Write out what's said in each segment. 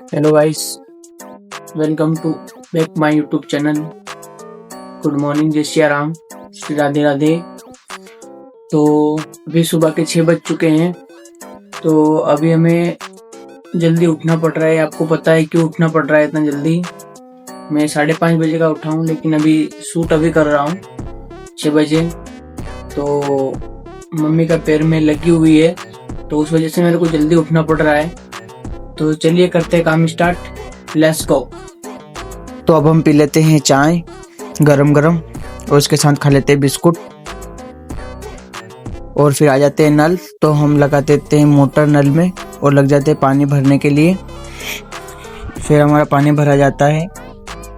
Hello guys, welcome to back my YouTube channel. Good morning, जय श्री राम, श्री राधे राधे। तो अभी सुबह के 6 बज चुके हैं। तो अभी हमें जल्दी उठना पड़ रहा है। आपको पता है क्यों उठना पड़ रहा है इतना जल्दी? मैं 5:30 बजे का उठा हूँ, लेकिन अभी शूट कर रहा हूँ 6 बजे। तो मम्मी का पैर में लगी हुई है, तो उस वजह से मेरे को जल्दी उठना पड़ रहा है। तो चलिए करते हैं काम स्टार्ट, लेट्स गो। तो अब हम पी लेते हैं चाय गरम गरम और उसके साथ खा लेते हैं बिस्कुट और फिर आ जाते हैं नल। तो हम लगा देते हैं मोटर नल में और लग जाते हैं पानी भरने के लिए। फिर हमारा पानी भरा जाता है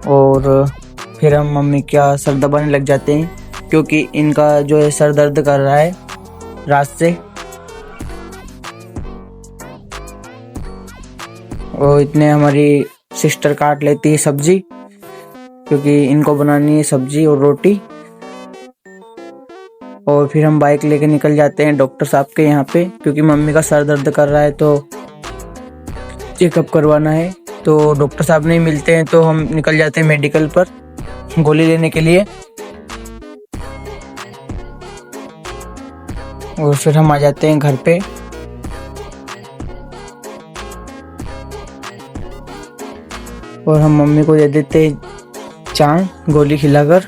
और फिर हम मम्मी का सर दबाने लग जाते हैं, क्योंकि इनका जो है सर दर्द कर रहा है रात से। और इतने हमारी सिस्टर काट लेती है सब्जी, क्योंकि इनको बनानी है सब्जी और रोटी। और फिर हम बाइक लेके निकल जाते हैं डॉक्टर साहब के यहाँ पे, क्योंकि मम्मी का सर दर्द कर रहा है तो चेकअप करवाना है। तो डॉक्टर साहब नहीं मिलते हैं तो हम निकल जाते हैं मेडिकल पर गोली लेने के लिए। और फिर हम आ जाते हैं घर पे। और हम मम्मी को दे देते चाय गोली खिलाकर।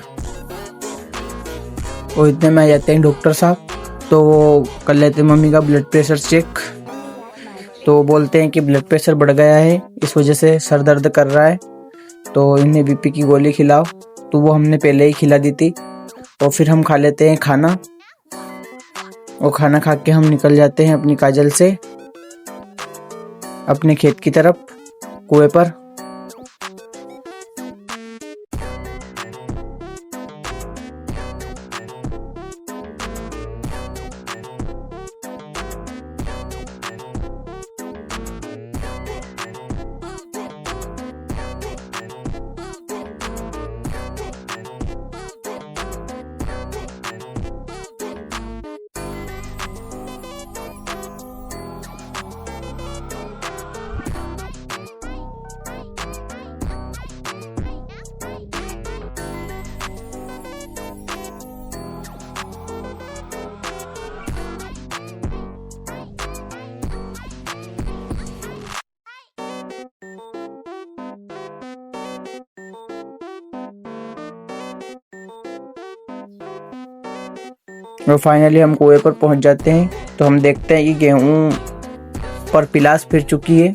और इतने में आ जाते हैं डॉक्टर साहब, तो वो कर लेते हैं मम्मी का ब्लड प्रेशर चेक। तो बोलते हैं कि ब्लड प्रेशर बढ़ गया है, इस वजह से सर दर्द कर रहा है, तो इन्हें बीपी की गोली खिलाओ। तो वो हमने पहले ही खिला दी थी। और फिर हम खा लेते हैं खाना, और खाना खा के हम निकल जाते हैं अपनी काजल से अपने खेत की तरफ, कुएं पर। और फाइनली हम कुएं पर पहुंच जाते हैं। तो हम देखते हैं कि गेहूं पर पिलास फिर चुकी है।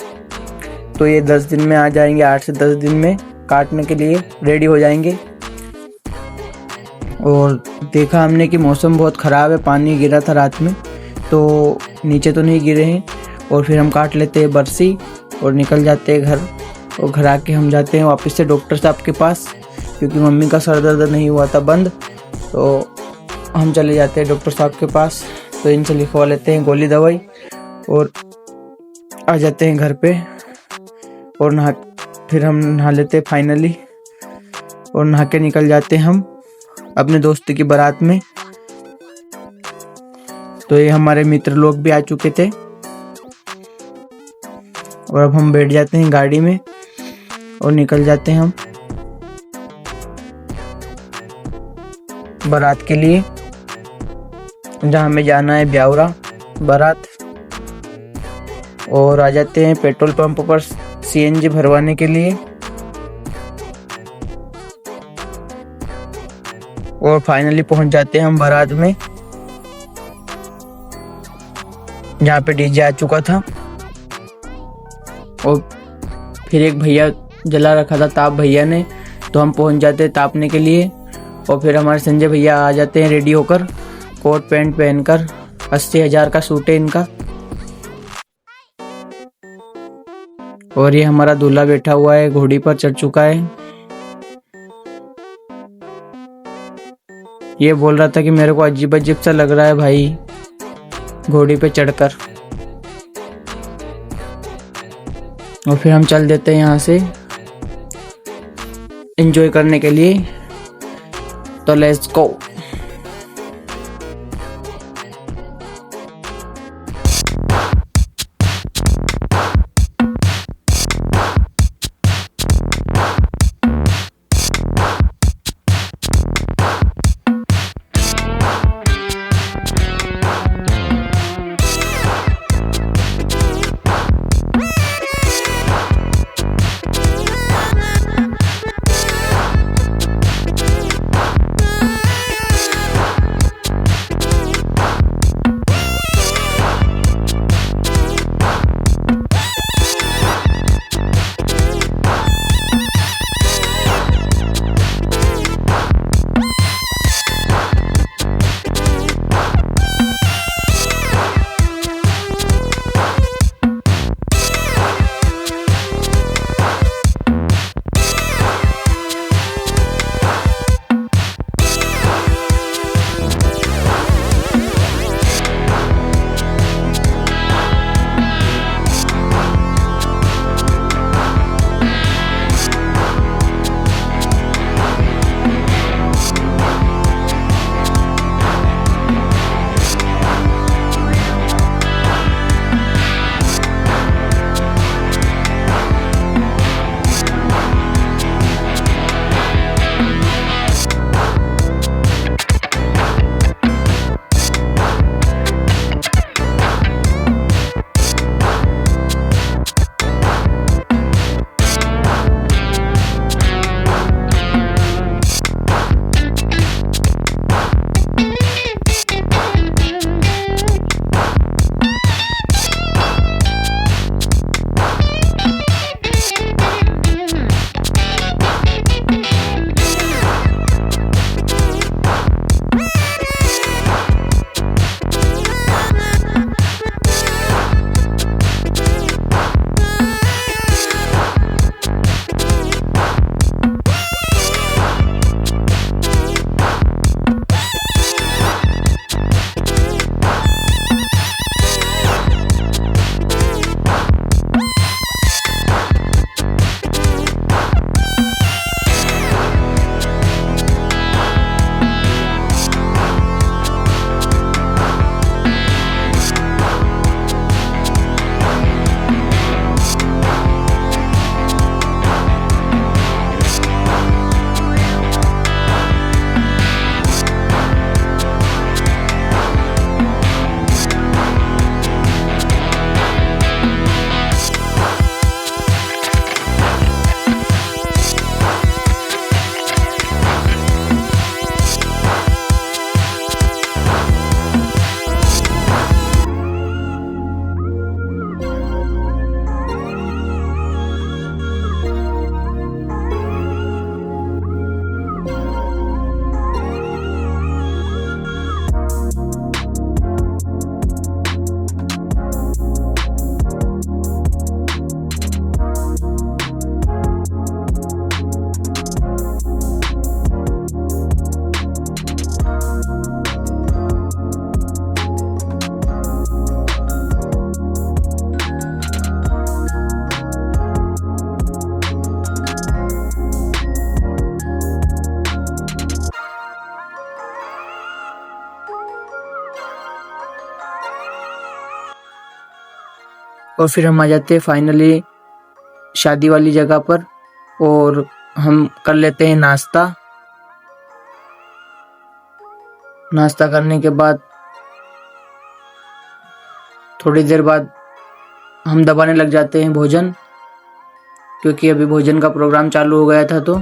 तो ये 10 दिन में आ जाएंगे, 8 से 10 दिन में काटने के लिए रेडी हो जाएंगे। और देखा हमने कि मौसम बहुत ख़राब है, पानी गिरा था रात में, तो नीचे तो नहीं गिरे हैं। और फिर हम काट लेते हैं बरसी और निकल जाते हैं घर। और घर आके हम जाते हैं वापस से डॉक्टर साहब के पास, क्योंकि मम्मी का सर दर्द नहीं हुआ था बंद। तो हम चले जाते हैं डॉक्टर साहब के पास, तो इनसे लिखवा लेते हैं गोली दवाई और आ जाते हैं घर पे। और फिर हम नहा लेते हैं फाइनली, और नहा के निकल जाते हैं हम अपने दोस्त की बारात में। तो ये हमारे मित्र लोग भी आ चुके थे। और अब हम बैठ जाते हैं गाड़ी में और निकल जाते हैं हम बारात के लिए, जहाँ हमें जाना है ब्यावरा बारात। और आ जाते हैं पेट्रोल पंप पर सीएनजी भरवाने के लिए। और फाइनली पहुंच जाते हैं हम बारात में, जहाँ पे डीजे आ चुका था। और फिर एक भैया जला रखा था ताप भैया ने, तो हम पहुंच जाते हैं तापने के लिए। और फिर हमारे संजय भैया आ जाते हैं रेडी होकर, कोट पैंट पहनकर। 80,000 का सूट है इनका। और ये हमारा दूल्हा बैठा हुआ है, घोड़ी पर चढ़ चुका है। ये बोल रहा था कि मेरे को अजीब अजीब सा लग रहा है भाई घोड़ी पे चढ़कर। और फिर हम चल देते हैं यहाँ से एंजॉय करने के लिए। तो लेट्स गो। और फिर हम आ जाते हैं फाइनली शादी वाली जगह पर और हम कर लेते हैं नाश्ता। नाश्ता करने के बाद थोड़ी देर बाद हम दबाने लग जाते हैं भोजन, क्योंकि अभी भोजन का प्रोग्राम चालू हो गया था। तो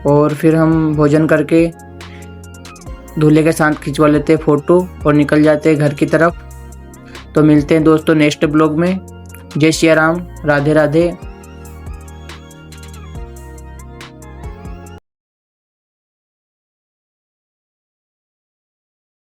और फिर हम भोजन करके दूल्हे के साथ खिंचवा लेते हैं फ़ोटो और निकल जाते हैं घर की तरफ। तो मिलते हैं दोस्तों नेक्स्ट ब्लॉग में। जय श्री राम, राधे राधे।